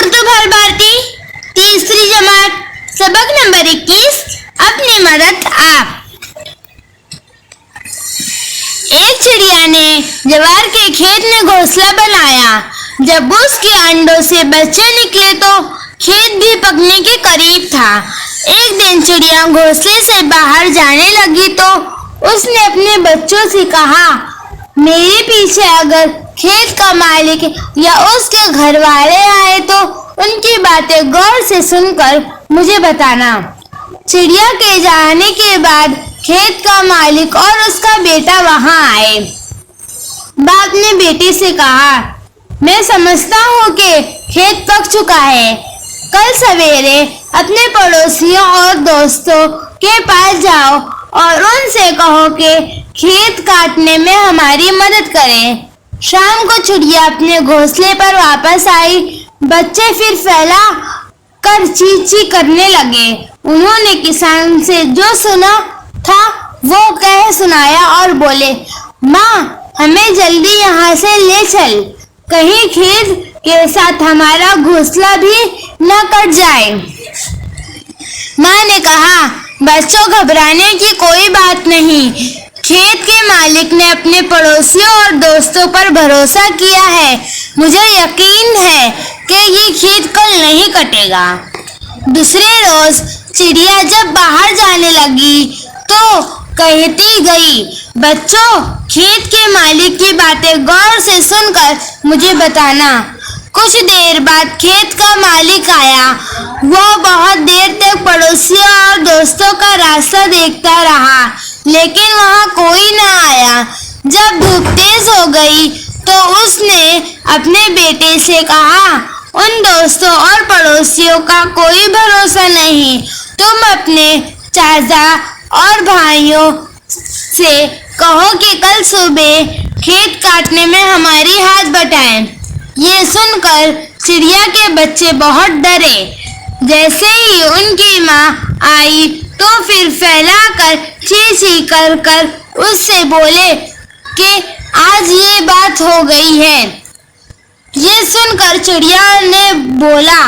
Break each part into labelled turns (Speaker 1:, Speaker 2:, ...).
Speaker 1: उर्दू भाल भारती तीसरी जमात सबक नंबर 21 अपनी मदद आप। एक चिड़िया ने जवार के खेत में घोंसला बनाया। जब उसके अंडों से बच्चे निकले तो खेत भी पकने के करीब था। एक दिन चिड़िया घोंसले से बाहर जाने लगी तो उसने अपने बच्चों से कहा, मेरे पीछे अगर खेत का मालिक या उसके घर वाले आए तो उनकी बातें गौर से सुनकर मुझे बताना। चिड़िया के जाने के बाद खेत का मालिक और उसका बेटा वहां आए। बाप ने बेटे से कहा, मैं समझता हूँ कि खेत पक चुका है। कल सवेरे अपने पड़ोसियों और दोस्तों के पास जाओ और उनसे कहो कि खेत काटने में हमारी मदद करें। शाम को चिड़िया अपने घोंसले पर वापस आई। बच्चे फिर फैला कर ची ची करने लगे। उन्होंने किसान से जो सुना था वो कह सुनाया और बोले, माँ हमें जल्दी यहाँ से ले चल, कहीं खेत के साथ हमारा घोंसला भी न कट जाए। माँ ने कहा, बच्चों घबराने की कोई बात नहीं। खेत के मालिक ने अपने पड़ोसियों और दोस्तों पर भरोसा किया है। मुझे यकीन है कि ये खेत कल नहीं कटेगा। दूसरे रोज चिड़िया जब बाहर जाने लगी तो कहती गई, बच्चों खेत के मालिक की बातें गौर से सुनकर मुझे बताना। कुछ देर बाद खेत का मालिक आया। वह बहुत देर तक पड़ोसियों और दोस्तों का रास्ता देखता रहा, लेकिन वहां कोई न आया। जब धूप तेज हो गई तो उसने अपने बेटे से कहा, उन दोस्तों और पड़ोसियों का कोई भरोसा नहीं। तुम अपने चाचा और भाइयों से कहो कि कल सुबह खेत काटने में हमारी हाथ बटाएं। ये सुनकर चिड़िया के बच्चे बहुत डरे। जैसे ही उनकी माँ आई तो फिर फैलाकर ची ची कर कर उससे बोले कि आज ये बात हो गई है। ये सुनकर चिड़िया ने बोला,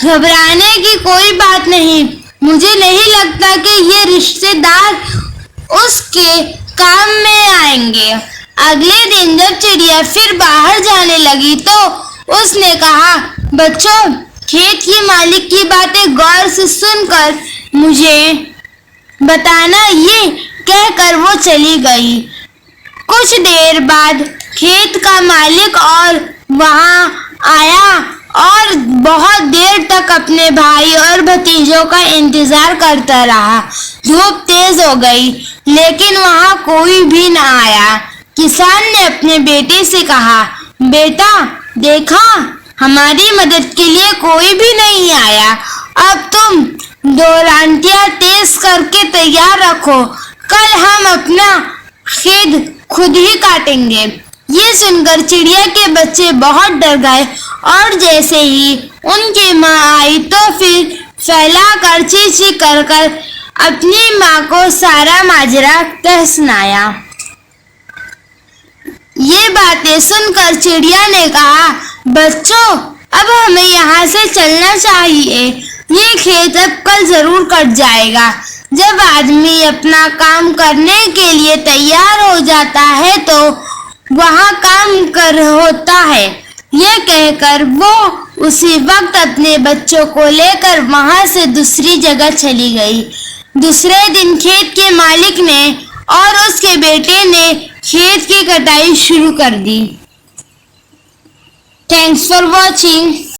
Speaker 1: घबराने की कोई बात नहीं। मुझे नहीं लगता कि ये रिश्तेदार उसके काम में आएंगे। अगले दिन जब चिड़िया फिर बाहर जाने लगी तो उसने कहा, बच्चों खेत की मालिक की बातें गौर से सुनकर मुझे बताना। ये कहकर वो चली गई। कुछ देर बाद खेत का मालिक और वहां आया और बहुत देर तक अपने भाई और भतीजों का इंतजार करता रहा। धूप तेज हो गई लेकिन वहां कोई भी न आया। किसान ने अपने बेटे से कहा, बेटा देखा हमारी मदद के लिए कोई भी नहीं आया। अब तुम दो लांटियां तेज करके तैयार रखो, कल हम अपना खेत खुद ही काटेंगे। ये सुनकर चिड़िया के बच्चे बहुत डर गए और जैसे ही उनकी माँ आई तो फिर फैलाकर ची ची कर कर अपनी माँ को सारा माजरा कह सुनाया। ये बातें सुनकर चिड़िया ने कहा, बच्चों अब हमें यहाँ से चलना चाहिए। ये खेत अब कल जरूर कट जाएगा। जब आदमी अपना काम करने के लिए तैयार हो जाता है तो वहाँ काम कर होता है। यह कहकर वो उसी वक्त अपने बच्चों को लेकर वहाँ से दूसरी जगह चली गई। दूसरे दिन खेत के मालिक ने और उसके बेटे ने खेत की कटाई शुरू कर दी। Thanks for watching.